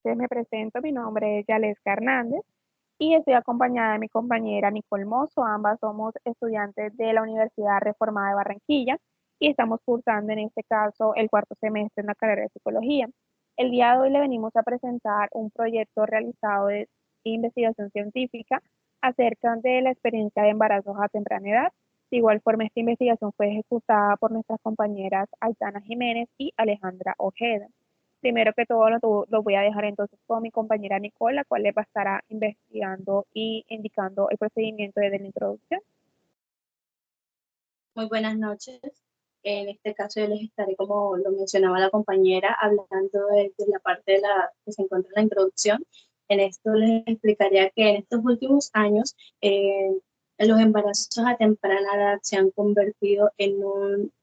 noches, me presento, mi nombre es Yaleska Hernández y estoy acompañada de mi compañera Nicole Mozo. Ambas somos estudiantes de la Universidad Reformada de Barranquilla y estamos cursando en este caso el cuarto semestre en la carrera de psicología. El día de hoy le venimos a presentar un proyecto realizado de investigación científica acerca de la experiencia de embarazos a temprana edad. De igual forma, esta investigación fue ejecutada por nuestras compañeras Aitana Jiménez y Alejandra Ojeda. Primero que todo, lo voy a dejar entonces con mi compañera Nicole, la cual les va a estar investigando y indicando el procedimiento desde la introducción. Muy buenas noches. En este caso yo les estaré, como lo mencionaba la compañera, hablando de la parte de la que se encuentra en la introducción. En esto les explicaría que en estos últimos años los embarazos a temprana edad se han convertido en un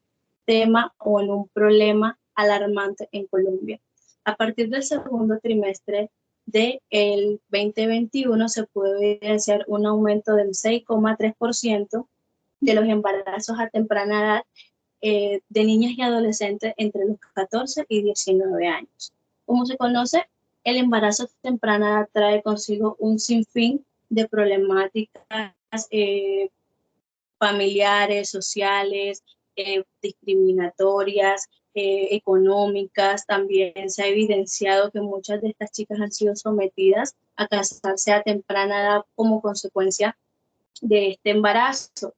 tema o en un problema alarmante en Colombia. A partir del segundo trimestre del 2021 se puede evidenciar un aumento del 6,3% de los embarazos a temprana edad de niñas y adolescentes entre los 14 y 19 años. Como se conoce, el embarazo a temprana edad trae consigo un sinfín de problemáticas familiares, sociales, discriminatorias, económicas. También se ha evidenciado que muchas de estas chicas han sido sometidas a casarse a temprana edad como consecuencia de este embarazo.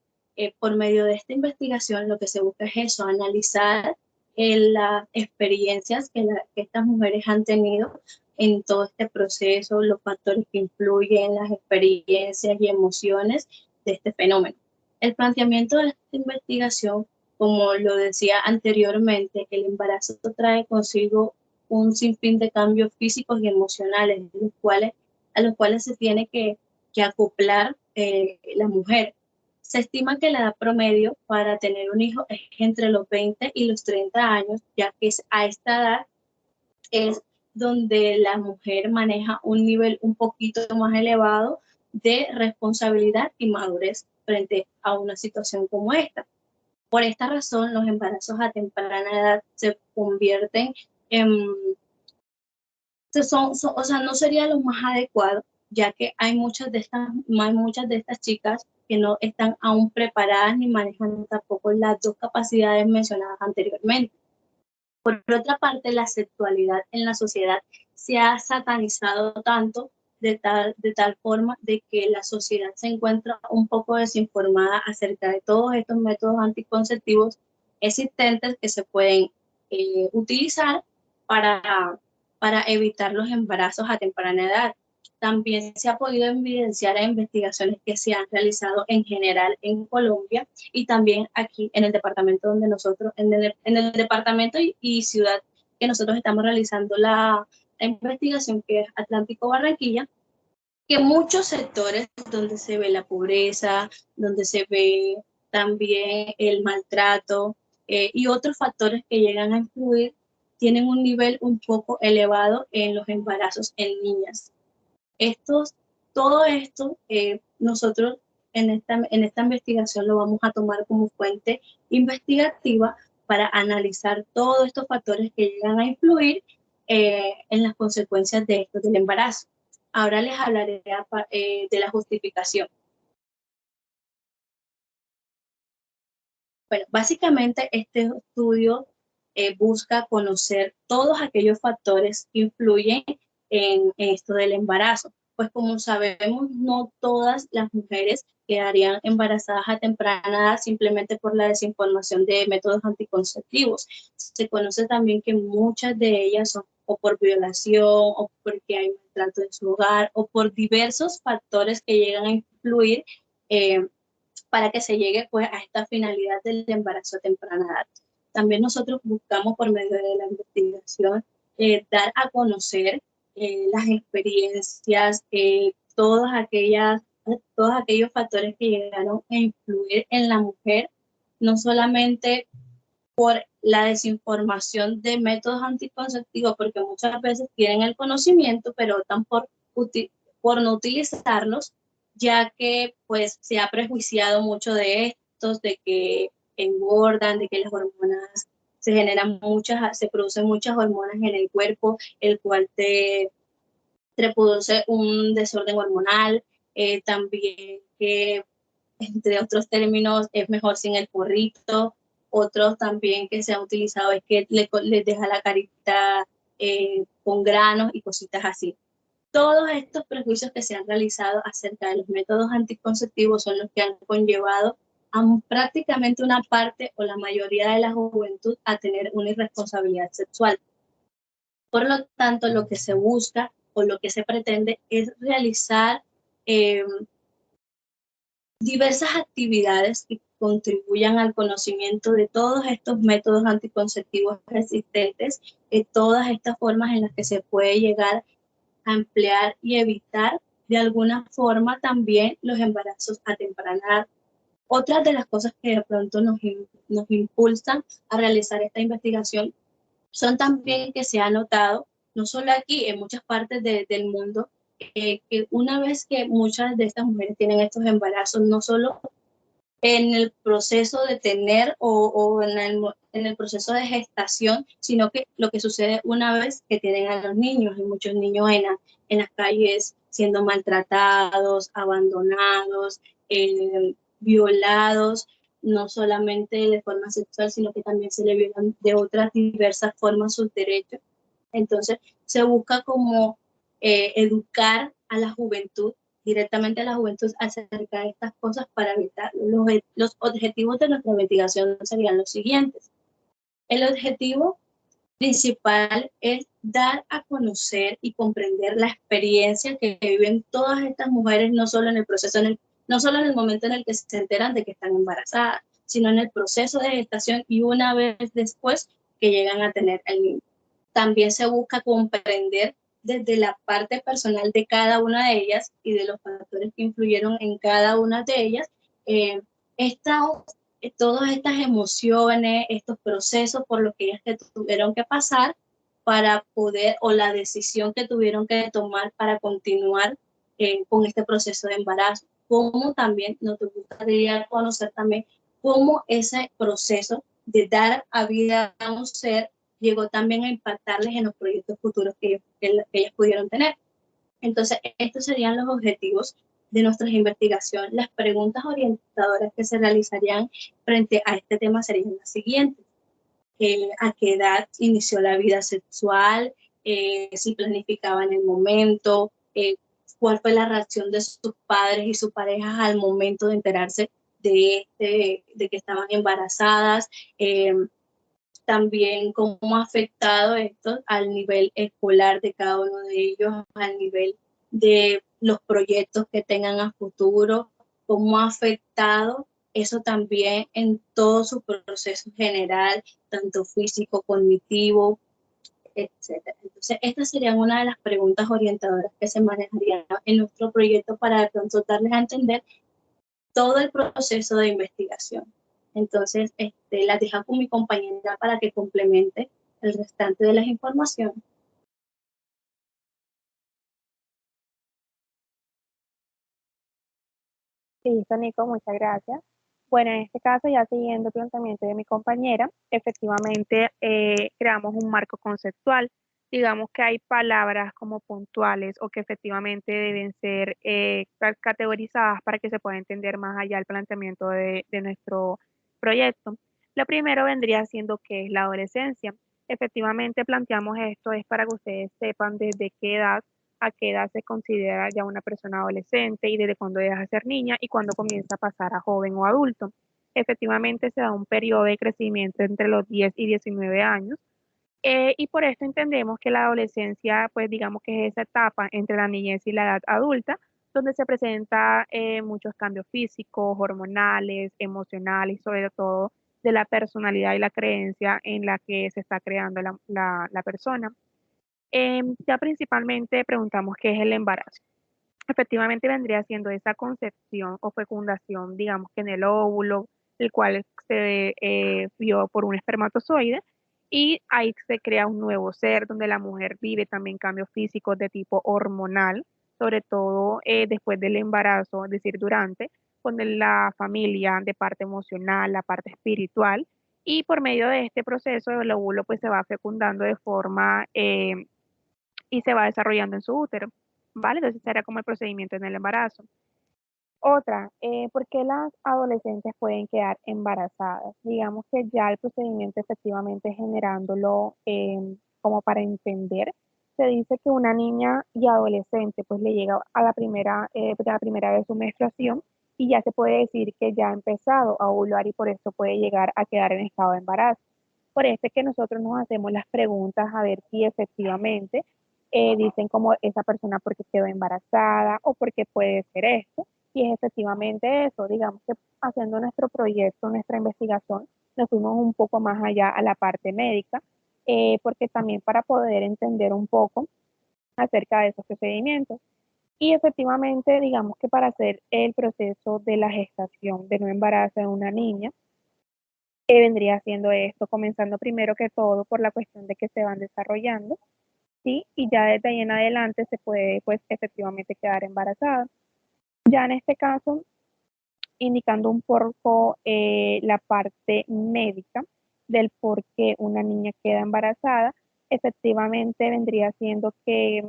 Por medio de esta investigación lo que se busca es eso, analizar las experiencias que estas mujeres han tenido en todo este proceso, los factores que influyen, las experiencias y emociones de este fenómeno. El planteamiento de esta investigación, como lo decía anteriormente, el embarazo trae consigo un sinfín de cambios físicos y emocionales, a los cuales se tiene que acoplar la mujer. Se estima que la edad promedio para tener un hijo es entre los 20 y los 30 años, ya que a esta edad es donde la mujer maneja un nivel un poquito más elevado de responsabilidad y madurez frente a una situación como esta. Por esta razón, los embarazos a temprana edad se convierten en o sea, no sería lo más adecuado, ya que hay muchas de estas chicas que no están aún preparadas ni manejan tampoco las dos capacidades mencionadas anteriormente. Por otra parte, la sexualidad en la sociedad se ha satanizado tanto de tal forma de que la sociedad se encuentra un poco desinformada acerca de todos estos métodos anticonceptivos existentes que se pueden utilizar para, para evitar los embarazos a temprana edad. También se ha podido evidenciar en investigaciones que se han realizado en general en Colombia y también aquí en el departamento donde nosotros, en el departamento y ciudad que nosotros estamos realizando la investigación, que es Atlántico Barranquilla, que muchos sectores donde se ve la pobreza, donde se ve también el maltrato y otros factores que llegan a influir, tienen un nivel un poco elevado en los embarazos en niñas. Estos, todo esto nosotros en esta investigación lo vamos a tomar como fuente investigativa para analizar todos estos factores que llegan a influir en las consecuencias de esto del embarazo. Ahora les hablaré de la justificación. Bueno, básicamente este estudio busca conocer todos aquellos factores que influyen en esto del embarazo. Pues como sabemos, no todas las mujeres quedarían embarazadas a temprana edad simplemente por la desinformación de métodos anticonceptivos. Se conoce también que muchas de ellas son o por violación, o porque hay maltrato en su hogar, o por diversos factores que llegan a influir para que se llegue pues a esta finalidad del embarazo a temprana edad. También nosotros buscamos por medio de la investigación dar a conocer las experiencias, todos aquellos factores que llegaron a influir en la mujer, no solamente por la desinformación de métodos anticonceptivos, porque muchas veces tienen el conocimiento, pero optan por no utilizarlos, ya que pues se ha prejuiciado mucho de estos, de que engordan, de que las hormonas se producen muchas hormonas en el cuerpo, el cual se produce un desorden hormonal, también que, entre otros términos, es mejor sin el porrito. Otros también que se han utilizado es que les deja la carita con granos y cositas así. Todos estos prejuicios que se han realizado acerca de los métodos anticonceptivos son los que han conllevado a prácticamente una parte o la mayoría de la juventud a tener una irresponsabilidad sexual. Por lo tanto, lo que se busca o lo que se pretende es realizar eh, diversas actividades que contribuyan al conocimiento de todos estos métodos anticonceptivos existentes, de todas estas formas en las que se puede llegar a emplear y evitar de alguna forma también los embarazos a temprana edad. Otras de las cosas que de pronto nos impulsan a realizar esta investigación son también que se ha notado, no solo aquí, en muchas partes del mundo, que una vez que muchas de estas mujeres tienen estos embarazos, no solo en el proceso de tener o en el proceso de gestación, sino que lo que sucede una vez que tienen a los niños, hay muchos niños en las calles siendo maltratados, abandonados, violados, no solamente de forma sexual, sino que también se le violan de otras diversas formas sus derechos. Entonces, se busca como educar a la juventud, directamente a la juventud, acerca de estas cosas para evitar. Los objetivos de nuestra investigación serían los siguientes. El objetivo principal es dar a conocer y comprender la experiencia que viven todas estas mujeres, no solo en el proceso, no solo en el momento en el que se enteran de que están embarazadas, sino en el proceso de gestación y una vez después que llegan a tener el niño. También se busca comprender desde la parte personal de cada una de ellas y de los factores que influyeron en cada una de ellas, eh, todas estas emociones, estos procesos por los que ellas tuvieron que pasar para poder, o la decisión que tuvieron que tomar para continuar con este proceso de embarazo. Como también nos gustaría conocer también cómo ese proceso de dar a vida a un ser llegó también a impactarles en los proyectos futuros que ellas pudieron tener. Entonces, estos serían los objetivos de nuestras investigaciones. Las preguntas orientadoras que se realizarían frente a este tema serían las siguientes. ¿A qué edad inició la vida sexual? Si planificaba en el momento, cuál fue la reacción de sus padres y sus parejas al momento de enterarse de que estaban embarazadas, también cómo ha afectado esto al nivel escolar de cada uno de ellos, al nivel de los proyectos que tengan a futuro, cómo ha afectado eso también en todo su proceso general, tanto físico, cognitivo, etcétera. Entonces, estas serían una de las preguntas orientadoras que se manejarían en nuestro proyecto para de pronto darles a entender todo el proceso de investigación. Entonces, las dejo con mi compañera para que complemente el restante de las informaciones. Listo, Nico, muchas gracias. Bueno, en este caso, ya siguiendo el planteamiento de mi compañera, efectivamente creamos un marco conceptual. Digamos que hay palabras como puntuales o que efectivamente deben ser categorizadas para que se pueda entender más allá el planteamiento de nuestro proyecto. Lo primero vendría siendo qué es la adolescencia. Efectivamente planteamos esto es para que ustedes sepan desde qué edad a qué edad se considera ya una persona adolescente y desde cuándo deja de ser niña y cuándo comienza a pasar a joven o adulto. Efectivamente se da un periodo de crecimiento entre los 10 y 19 años y por esto entendemos que la adolescencia, pues digamos que es esa etapa entre la niñez y la edad adulta, donde se presenta muchos cambios físicos, hormonales, emocionales y sobre todo de la personalidad y la creencia en la que se está creando la persona. Ya principalmente preguntamos qué es el embarazo. Efectivamente vendría siendo esa concepción o fecundación, digamos que en el óvulo, el cual se vio por un espermatozoide, y ahí se crea un nuevo ser donde la mujer vive también cambios físicos de tipo hormonal, sobre todo después del embarazo, es decir, durante, con la familia de parte emocional, la parte espiritual, y por medio de este proceso el óvulo pues se va fecundando de forma y se va desarrollando en su útero, ¿vale? Entonces será como el procedimiento en el embarazo. Otra, ¿por qué las adolescentes pueden quedar embarazadas? Digamos que ya el procedimiento efectivamente generándolo como para entender, se dice que una niña y adolescente pues le llega a la primera vez su menstruación y ya se puede decir que ya ha empezado a ovular y por esto puede llegar a quedar en estado de embarazo. Por eso es que nosotros nos hacemos las preguntas a ver si efectivamente dicen como esa persona porque quedó embarazada o porque puede ser esto. Y es efectivamente eso, digamos que haciendo nuestro proyecto, nuestra investigación, nos fuimos un poco más allá a la parte médica, porque también para poder entender un poco acerca de esos procedimientos. Y efectivamente, digamos que para hacer el proceso de la gestación de no embarazo de una niña, vendría haciendo esto, comenzando primero que todo por la cuestión de que se van desarrollando, ¿sí? Y ya desde ahí en adelante se puede, pues, efectivamente quedar embarazada. Ya en este caso, indicando un poco la parte médica del por qué una niña queda embarazada, efectivamente vendría siendo que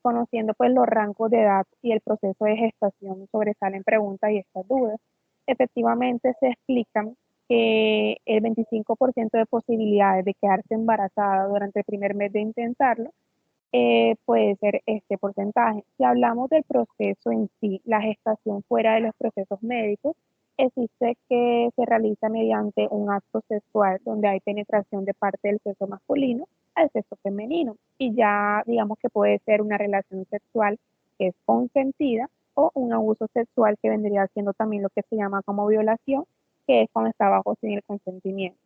conociendo pues los rangos de edad y el proceso de gestación sobresalen preguntas y estas dudas. Efectivamente se explican que el 25% de posibilidades de quedarse embarazada durante el primer mes de intentarlo puede ser este porcentaje. Si hablamos del proceso en sí, la gestación fuera de los procesos médicos, existe que se realiza mediante un acto sexual donde hay penetración de parte del sexo masculino al sexo femenino y ya digamos que puede ser una relación sexual que es consentida o un abuso sexual que vendría siendo también lo que se llama como violación, que es cuando está bajo sin el consentimiento.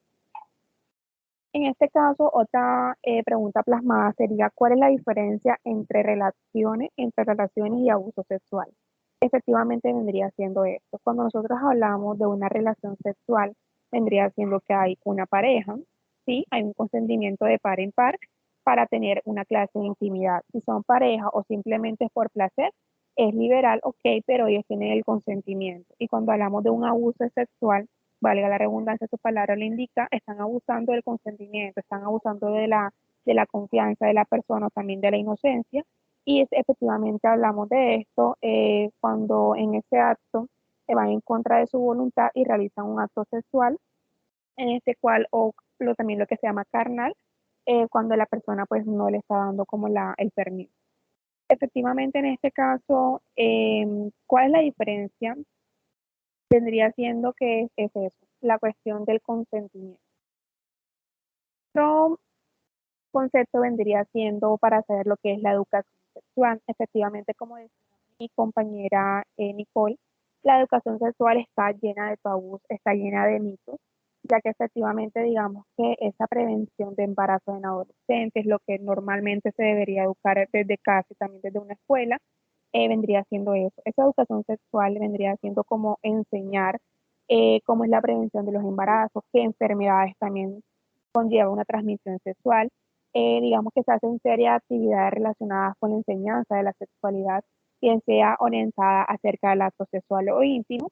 En este caso, otra pregunta plasmada sería, ¿cuál es la diferencia entre relaciones y abuso sexual? Efectivamente vendría siendo esto. Cuando nosotros hablamos de una relación sexual, vendría siendo que hay una pareja, ¿sí? Hay un consentimiento de par en par para tener una clase de intimidad. Si son pareja o simplemente es por placer, es liberal, ok, pero ellos tienen el consentimiento. Y cuando hablamos de un abuso sexual, valga la redundancia, su palabra lo indica, están abusando del consentimiento, están abusando de la confianza de la persona, también de la inocencia, y efectivamente hablamos de esto cuando en ese acto van en contra de su voluntad y realizan un acto sexual, en este cual, o también lo que se llama carnal, cuando la persona pues no le está dando como el permiso. Efectivamente, en este caso, ¿cuál es la diferencia? Vendría siendo que es eso, la cuestión del consentimiento. Otro concepto vendría siendo para saber lo que es la educación sexual. Efectivamente, como decía mi compañera Nicole, la educación sexual está llena de tabús, está llena de mitos, ya que efectivamente digamos que esa prevención de embarazo en adolescentes, lo que normalmente se debería educar desde casa y también desde una escuela, vendría siendo eso. Esa educación sexual vendría siendo como enseñar cómo es la prevención de los embarazos, qué enfermedades también conlleva una transmisión sexual. Digamos que se hacen serias actividades relacionadas con la enseñanza de la sexualidad, bien sea orientada acerca del acto sexual o íntimo,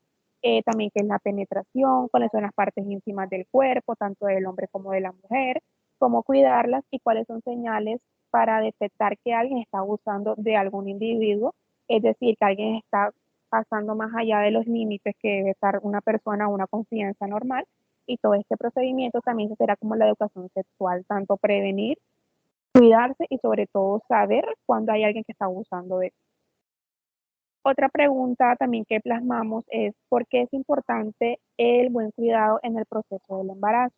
también que es la penetración, cuáles son las partes íntimas del cuerpo, tanto del hombre como de la mujer, cómo cuidarlas y cuáles son señales para detectar que alguien está abusando de algún individuo, es decir, que alguien está pasando más allá de los límites que debe estar una persona, una confianza normal, y todo este procedimiento también será como la educación sexual, tanto prevenir, cuidarse y sobre todo saber cuando hay alguien que está abusando de eso. Otra pregunta también que plasmamos es ¿por qué es importante el buen cuidado en el proceso del embarazo?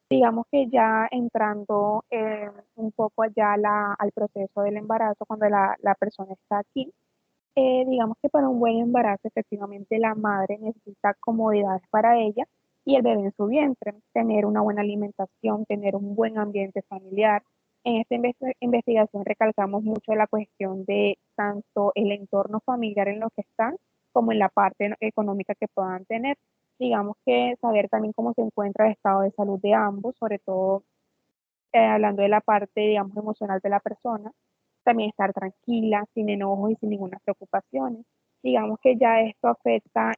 Digamos que ya entrando un poco allá al proceso del embarazo, cuando la persona está aquí, digamos que para un buen embarazo, efectivamente la madre necesita comodidades para ella y el bebé en su vientre, tener una buena alimentación, tener un buen ambiente familiar. En esta investigación recalcamos mucho la cuestión de tanto el entorno familiar en lo que están, como en la parte económica que puedan tener. Digamos que saber también cómo se encuentra el estado de salud de ambos, sobre todo hablando de la parte, digamos, emocional de la persona, también estar tranquila, sin enojos y sin ninguna preocupación. Digamos que ya esto afecta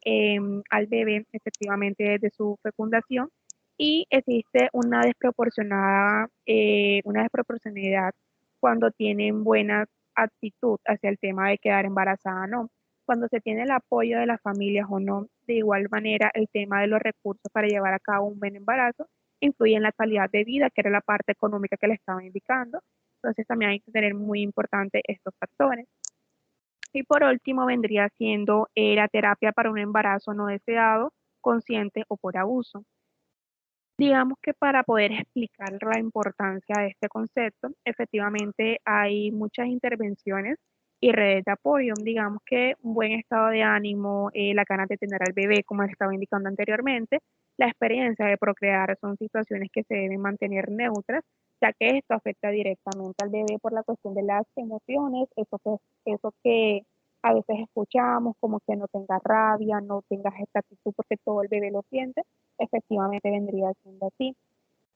al bebé efectivamente desde su fecundación y existe una desproporcionalidad cuando tienen buena actitud hacia el tema de quedar embarazada o no, cuando se tiene el apoyo de las familias o no. De igual manera, el tema de los recursos para llevar a cabo un buen embarazo influye en la calidad de vida, que era la parte económica que le estaba indicando. Entonces también hay que tener muy importante estos factores. Y por último vendría siendo la terapia para un embarazo no deseado, consciente o por abuso. Digamos que para poder explicar la importancia de este concepto, efectivamente hay muchas intervenciones y redes de apoyo. Digamos que un buen estado de ánimo, la ganas de tener al bebé, como les estaba indicando anteriormente, la experiencia de procrear son situaciones que se deben mantener neutras, ya que esto afecta directamente al bebé por la cuestión de las emociones, eso que a veces escuchamos, como que no tengas rabia, no tengas esta actitud porque todo el bebé lo siente, efectivamente vendría siendo así.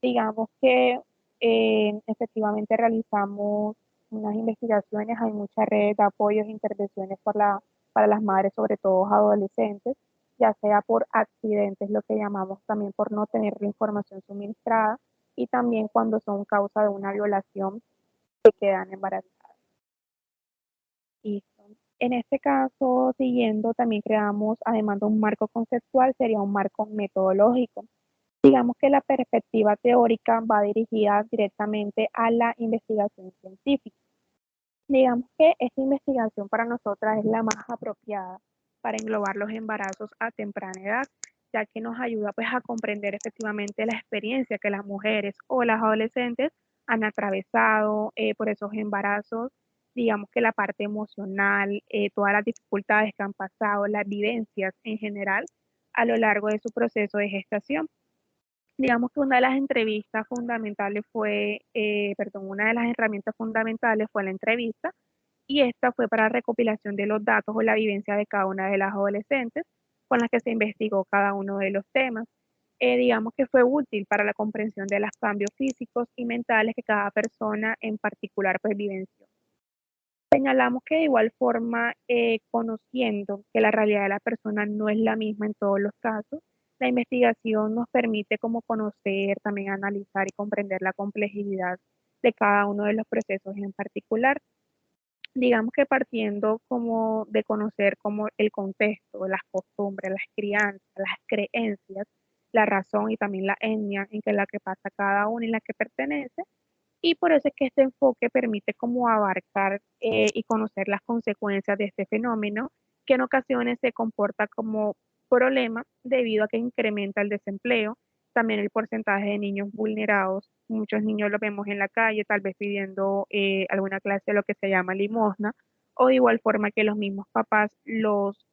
Digamos que efectivamente realizamos unas investigaciones, hay muchas redes de apoyos e intervenciones para las madres, sobre todo adolescentes, ya sea por accidentes, lo que llamamos también por no tener la información suministrada, y también cuando son causa de una violación que quedan embarazadas. Listo. En este caso, siguiendo, también creamos, además de un marco conceptual, sería un marco metodológico. Digamos que la perspectiva teórica va dirigida directamente a la investigación científica. Digamos que esta investigación para nosotras es la más apropiada para englobar los embarazos a temprana edad, ya que nos ayuda pues a comprender efectivamente la experiencia que las mujeres o las adolescentes han atravesado por esos embarazos, digamos que la parte emocional, todas las dificultades que han pasado, las vivencias en general a lo largo de su proceso de gestación. Digamos que una de las entrevistas fundamentales fue, perdón, una de las herramientas fundamentales fue la entrevista, y esta fue para recopilación de los datos o la vivencia de cada una de las adolescentes con las que se investigó cada uno de los temas. Digamos que fue útil para la comprensión de los cambios físicos y mentales que cada persona en particular pues vivenció. Señalamos que de igual forma, conociendo que la realidad de la persona no es la misma en todos los casos, la investigación nos permite como conocer, también analizar y comprender la complejidad de cada uno de los procesos en particular. Digamos que partiendo como de conocer como el contexto, las costumbres, las crianzas, las creencias, la razón y también la etnia en que la que pasa cada uno y la que pertenece, y por eso es que este enfoque permite como abarcar y conocer las consecuencias de este fenómeno, que en ocasiones se comporta como problema debido a que incrementa el desempleo, también el porcentaje de niños vulnerados. Muchos niños los vemos en la calle, tal vez pidiendo alguna clase de lo que se llama limosna, o de igual forma que los mismos papás los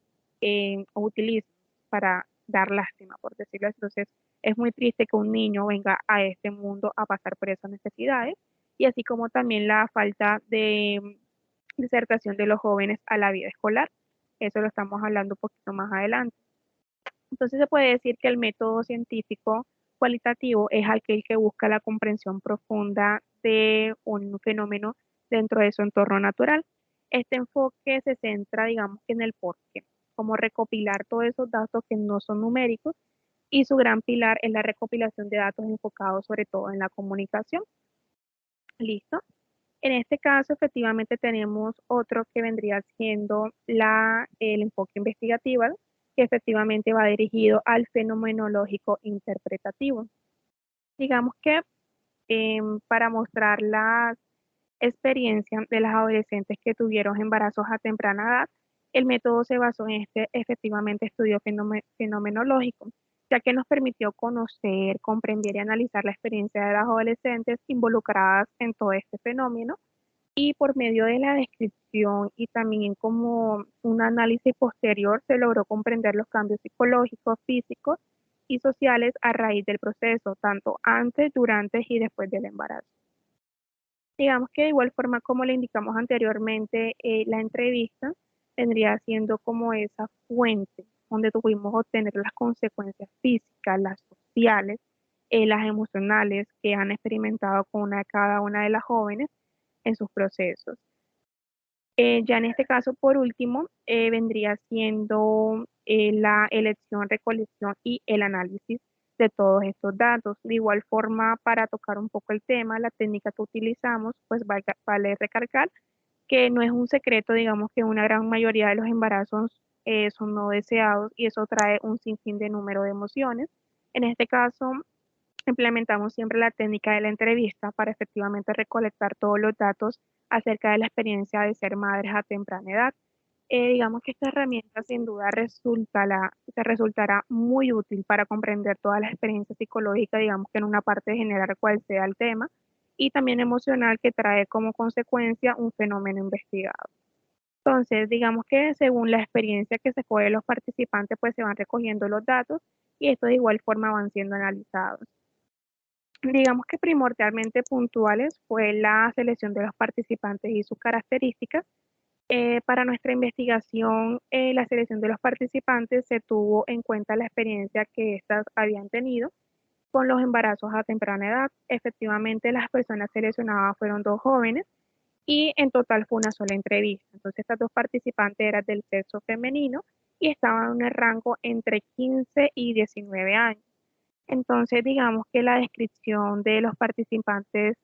utilizan para dar lástima, por decirlo así. Entonces, es muy triste que un niño venga a este mundo a pasar por esas necesidades, y así como también la falta de disertación de los jóvenes a la vida escolar. Eso lo estamos hablando un poquito más adelante. Entonces se puede decir que el método científico cualitativo es aquel que busca la comprensión profunda de un fenómeno dentro de su entorno natural. Este enfoque se centra, digamos, en el porqué, como recopilar todos esos datos que no son numéricos, y su gran pilar es la recopilación de datos enfocados sobre todo en la comunicación. ¿Listo? En este caso, efectivamente, tenemos otro que vendría siendo el enfoque investigativo, que efectivamente va dirigido al fenomenológico interpretativo. Digamos que para mostrar las experiencias de las adolescentes que tuvieron embarazos a temprana edad, el método se basó en este efectivamente estudio fenomenológico, ya que nos permitió conocer, comprender y analizar la experiencia de las adolescentes involucradas en todo este fenómeno, y por medio de la descripción y también como un análisis posterior se logró comprender los cambios psicológicos, físicos y sociales a raíz del proceso, tanto antes, durante y después del embarazo. Digamos que de igual forma como le indicamos anteriormente, la entrevista vendría siendo como esa fuente donde tuvimos obtener las consecuencias físicas, las sociales, las emocionales que han experimentado con cada una de las jóvenes en sus procesos. Ya en este caso, por último, vendría siendo la elección, recolección y el análisis de todos estos datos. De igual forma, para tocar un poco el tema, la técnica que utilizamos, pues vale recalcar que no es un secreto, digamos que una gran mayoría de los embarazos son no deseados y eso trae un sinfín de número de emociones. En este caso, implementamos siempre la técnica de la entrevista para efectivamente recolectar todos los datos acerca de la experiencia de ser madres a temprana edad. Digamos que esta herramienta sin duda te resultará muy útil para comprender todas las experiencias psicológicas, digamos que en una parte general cual sea el tema, y también emocional que trae como consecuencia un fenómeno investigado. Entonces, digamos que según la experiencia que se coge de los participantes, pues se van recogiendo los datos y estos de igual forma van siendo analizados. Digamos que primordialmente puntuales fue la selección de los participantes y sus características. Para nuestra investigación, la selección de los participantes se tuvo en cuenta la experiencia que éstas habían tenido con los embarazos a temprana edad. Efectivamente, las personas seleccionadas fueron dos jóvenes y en total fue una sola entrevista. Entonces, estas dos participantes eran del sexo femenino y estaban en el rango entre 15 y 19 años. Entonces, digamos que la descripción de los participantes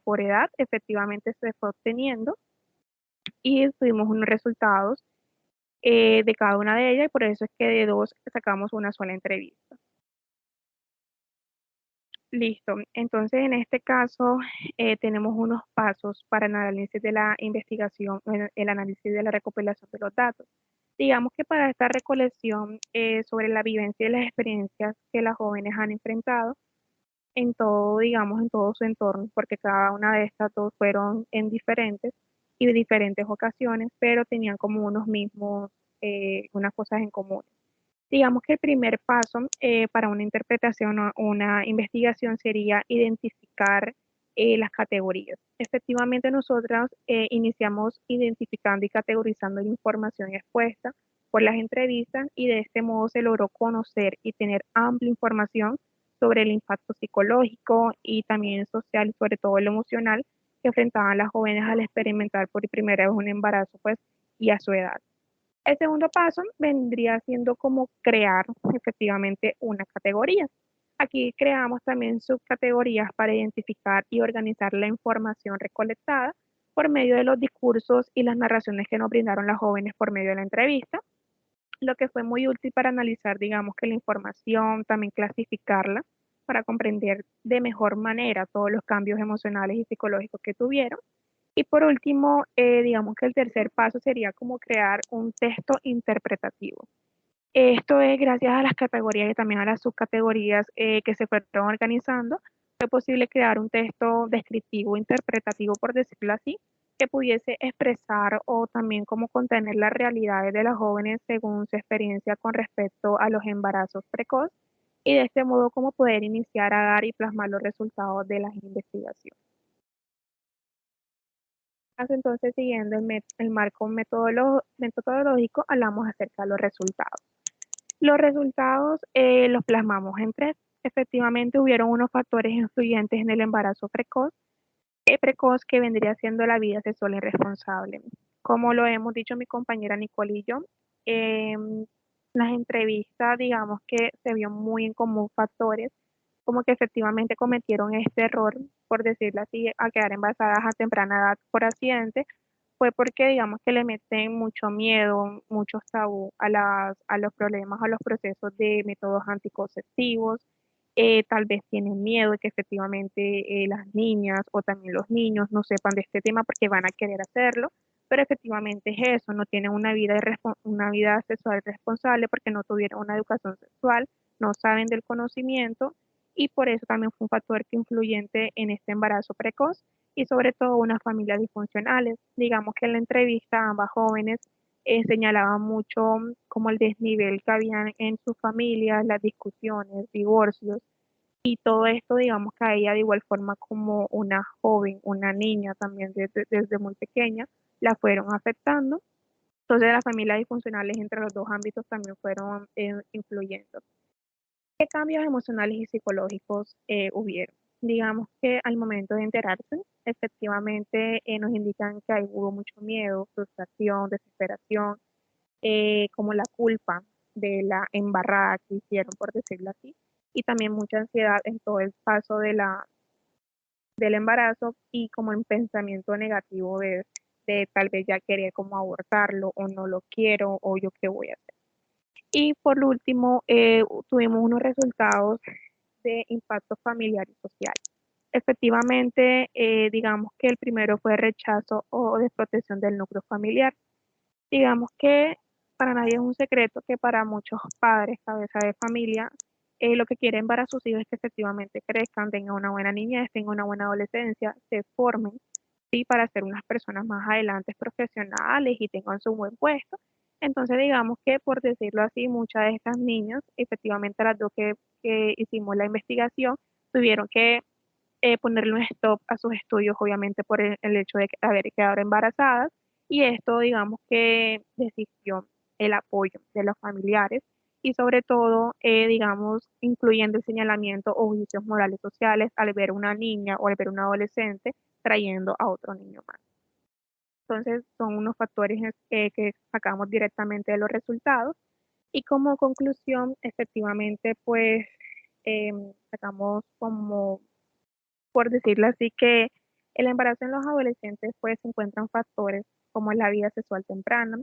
por edad efectivamente se fue obteniendo y tuvimos unos resultados de cada una de ellas y por eso es que de dos sacamos una sola entrevista. Listo. Entonces, en este caso, tenemos unos pasos para el análisis de la investigación, el análisis de la recopilación de los datos. Digamos que para esta recolección sobre la vivencia y las experiencias que las jóvenes han enfrentado, en todo, digamos, en todo su entorno, porque cada una de estas dos fueron en diferentes y diferentes ocasiones, pero tenían como unos mismos, unas cosas en común. Digamos que el primer paso para una interpretación o una investigación sería identificar las categorías. Efectivamente, nosotros iniciamos identificando y categorizando la información expuesta por las entrevistas y de este modo se logró conocer y tener amplia información sobre el impacto psicológico y también social y sobre todo el emocional que enfrentaban las jóvenes al experimentar por primera vez un embarazo pues y a su edad. El segundo paso vendría siendo como crear efectivamente una categoría. Aquí creamos también subcategorías para identificar y organizar la información recolectada por medio de los discursos y las narraciones que nos brindaron las jóvenes por medio de la entrevista, lo que fue muy útil para analizar, digamos que la información, también clasificarla para comprender de mejor manera todos los cambios emocionales y psicológicos que tuvieron. Y por último, digamos que el tercer paso sería como crear un texto interpretativo. Esto es gracias a las categorías y también a las subcategorías que se fueron organizando, fue posible crear un texto descriptivo, interpretativo, por decirlo así, que pudiese expresar o también como contener las realidades de las jóvenes según su experiencia con respecto a los embarazos precoces y de este modo como poder iniciar a dar y plasmar los resultados de las investigaciones. Entonces, siguiendo el marco metodológico, hablamos acerca de los resultados. Los resultados los plasmamos en tres. Efectivamente, hubieron unos factores influyentes en el embarazo precoz que vendría siendo la vida sexual irresponsable. Como lo hemos dicho mi compañera Nicole y yo, las entrevistas, digamos que se vio muy en común factores como que efectivamente cometieron este error, por decirlo así, a quedar embarazadas a temprana edad por accidente, fue porque digamos que le meten mucho miedo, muchos tabú a los problemas, a los procesos de métodos anticonceptivos, tal vez tienen miedo de que efectivamente las niñas o también los niños no sepan de este tema porque van a querer hacerlo, pero efectivamente es eso, no tienen una vida sexual responsable porque no tuvieron una educación sexual, no saben del conocimiento y por eso también fue un factor que influyente en este embarazo precoz y sobre todo unas familias disfuncionales. Digamos que en la entrevista ambas jóvenes señalaban mucho como el desnivel que habían en sus familias, las discusiones, divorcios y todo esto, digamos que a ella de igual forma como una joven, una niña también desde muy pequeña, la fueron afectando. Entonces las familias disfuncionales entre los dos ámbitos también fueron influyendo. ¿Qué cambios emocionales y psicológicos hubieron? Digamos que al momento de enterarse, efectivamente nos indican que hubo mucho miedo, frustración, desesperación, como la culpa de la embarrada que hicieron, por decirlo así. y también mucha ansiedad en todo el paso del embarazo y como un pensamiento negativo de tal vez ya querer como abortarlo o no lo quiero o yo qué voy a hacer. Y por último, tuvimos unos resultados de impacto familiar y social. Efectivamente, digamos que el primero fue rechazo o desprotección del núcleo familiar. Digamos que para nadie es un secreto que para muchos padres, cabeza de familia, lo que quieren para sus hijos es que efectivamente crezcan, tengan una buena niñez, tengan una buena adolescencia, se formen, sí, para ser unas personas más adelante profesionales y tengan su buen puesto. Entonces, digamos que por decirlo así, muchas de estas niñas, efectivamente las dos que hicimos la investigación, tuvieron que ponerle un stop a sus estudios, obviamente por el hecho de haber quedado embarazadas, y esto, digamos que desistió el apoyo de los familiares y sobre todo, digamos, incluyendo el señalamiento o juicios morales sociales al ver una niña o al ver un adolescente trayendo a otro niño más. Entonces, son unos factores que sacamos directamente de los resultados y como conclusión, efectivamente, pues sacamos como por decirlo así, que el embarazo en los adolescentes pues se encuentran factores como la vida sexual temprana,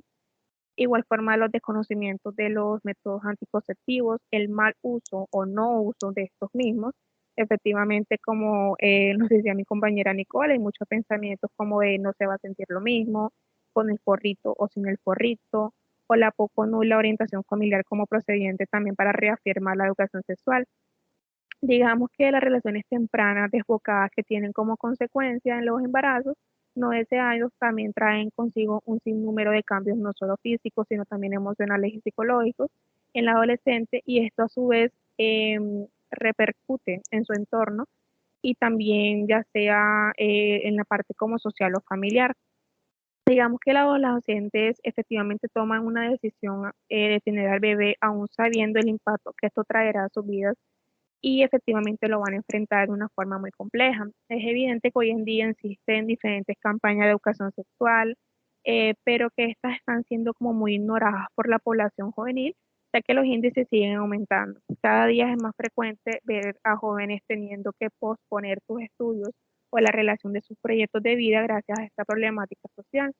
igual forma los desconocimientos de los métodos anticonceptivos, el mal uso o no uso de estos mismos. Efectivamente, como nos decía mi compañera Nicole, hay muchos pensamientos como de no se va a sentir lo mismo con el forrito o sin el forrito, o la poco o nula orientación familiar como procedente también para reafirmar la educación sexual. Digamos que las relaciones tempranas desbocadas que tienen como consecuencia en los embarazos no deseados también traen consigo un sinnúmero de cambios no solo físicos, sino también emocionales y psicológicos en la adolescente y esto a su vez repercute en su entorno y también ya sea en la parte como social o familiar. Digamos que los adolescentes efectivamente toman una decisión de tener al bebé aún sabiendo el impacto que esto traerá a sus vidas y efectivamente lo van a enfrentar de una forma muy compleja. Es evidente que hoy en día existen diferentes campañas de educación sexual, pero que estas están siendo como muy ignoradas por la población juvenil, ya que los índices siguen aumentando. Cada día es más frecuente ver a jóvenes teniendo que posponer sus estudios o la relación de sus proyectos de vida gracias a esta problemática social.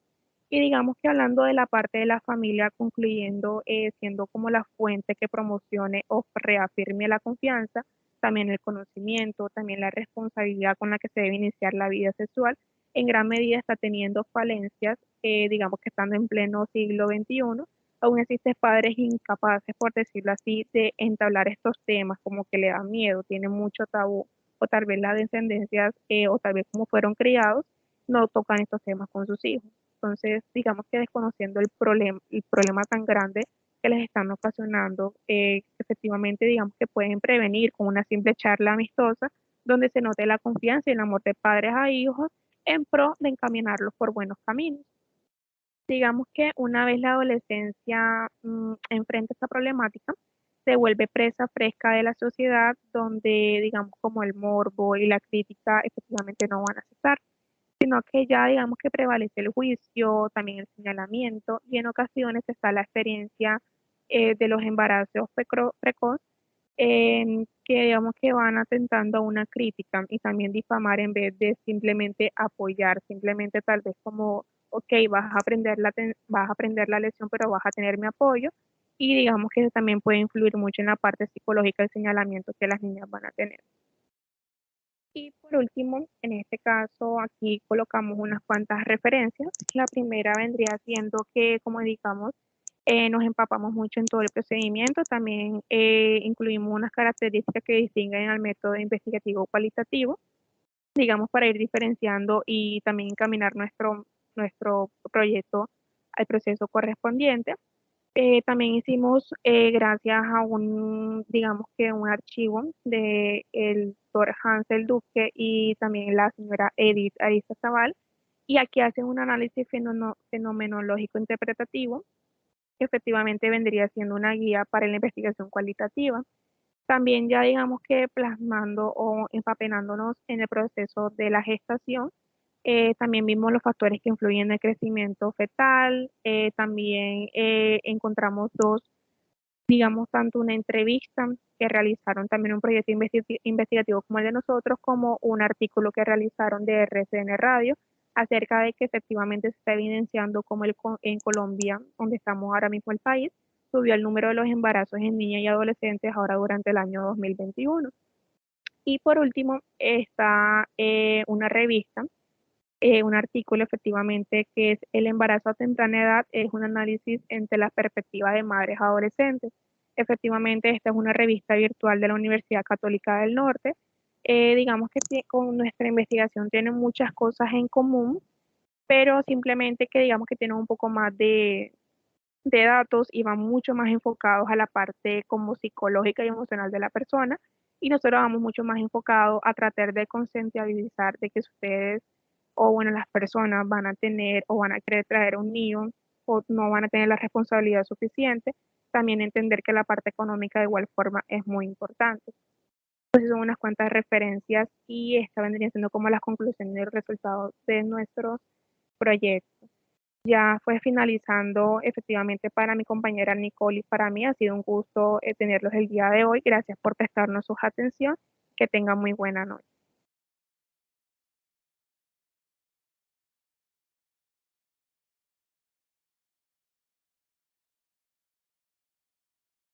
Y digamos que hablando de la parte de la familia, concluyendo, siendo como la fuente que promocione o reafirme la confianza, también el conocimiento, también la responsabilidad con la que se debe iniciar la vida sexual, en gran medida está teniendo falencias, digamos que estando en pleno siglo XXI, aún existen padres incapaces, por decirlo así, de entablar estos temas, como que le da miedo, tiene mucho tabú, o tal vez las descendencias, o tal vez como fueron criados, no tocan estos temas con sus hijos. Entonces, digamos que desconociendo el problema tan grande que les están ocasionando, efectivamente, digamos que pueden prevenir con una simple charla amistosa donde se note la confianza y el amor de padres a hijos en pro de encaminarlos por buenos caminos. Digamos que una vez la adolescencia enfrenta esta problemática, se vuelve presa fresca de la sociedad donde, digamos, como el morbo y la crítica efectivamente no van a cesar sino que ya digamos que prevalece el juicio, también el señalamiento y en ocasiones está la experiencia de los embarazos precoz que digamos que van atentando a una crítica y también difamar en vez de simplemente apoyar, simplemente tal vez como, ok, vas a aprender la lección, pero vas a tener mi apoyo y digamos que eso también puede influir mucho en la parte psicológica del señalamiento que las niñas van a tener. Y por último, en este caso, aquí colocamos unas cuantas referencias. La primera vendría siendo que, como indicamos, nos empapamos mucho en todo el procedimiento. También incluimos unas características que distinguen al método investigativo cualitativo, digamos, para ir diferenciando y también encaminar nuestro proyecto al proceso correspondiente. También hicimos, gracias a digamos que un archivo de el doctor Hansel Duque y también la señora Edith Arista Zaval, y aquí hacen un análisis fenomenológico interpretativo, que efectivamente vendría siendo una guía para la investigación cualitativa. También ya digamos que plasmando o empapenándonos en el proceso de la gestación, también vimos los factores que influyen en el crecimiento fetal, también encontramos dos digamos, tanto una entrevista que realizaron, también un proyecto investigativo como el de nosotros, como un artículo que realizaron de RCN Radio acerca de que efectivamente se está evidenciando como en Colombia, donde estamos ahora mismo el país, subió el número de los embarazos en niñas y adolescentes ahora durante el año 2021. Y por último está una revista, un artículo efectivamente que es El embarazo a temprana edad, es un análisis entre la perspectiva de madres adolescentes. Efectivamente, esta es una revista virtual de la Universidad Católica del Norte. Digamos que con nuestra investigación tiene muchas cosas en común, pero simplemente que digamos que tiene un poco más de datos y van mucho más enfocados a la parte como psicológica y emocional de la persona. Y nosotros vamos mucho más enfocados a tratar de concientizar de que ustedes o bueno, las personas van a tener o van a querer traer un niño o no van a tener la responsabilidad suficiente, también entender que la parte económica de igual forma es muy importante. Entonces son unas cuantas referencias y esta vendría siendo como las conclusiones y los resultados de nuestros proyectos. Ya fue finalizando efectivamente para mi compañera Nicole y para mí ha sido un gusto tenerlos el día de hoy. Gracias por prestarnos su atención. Que tengan muy buena noche.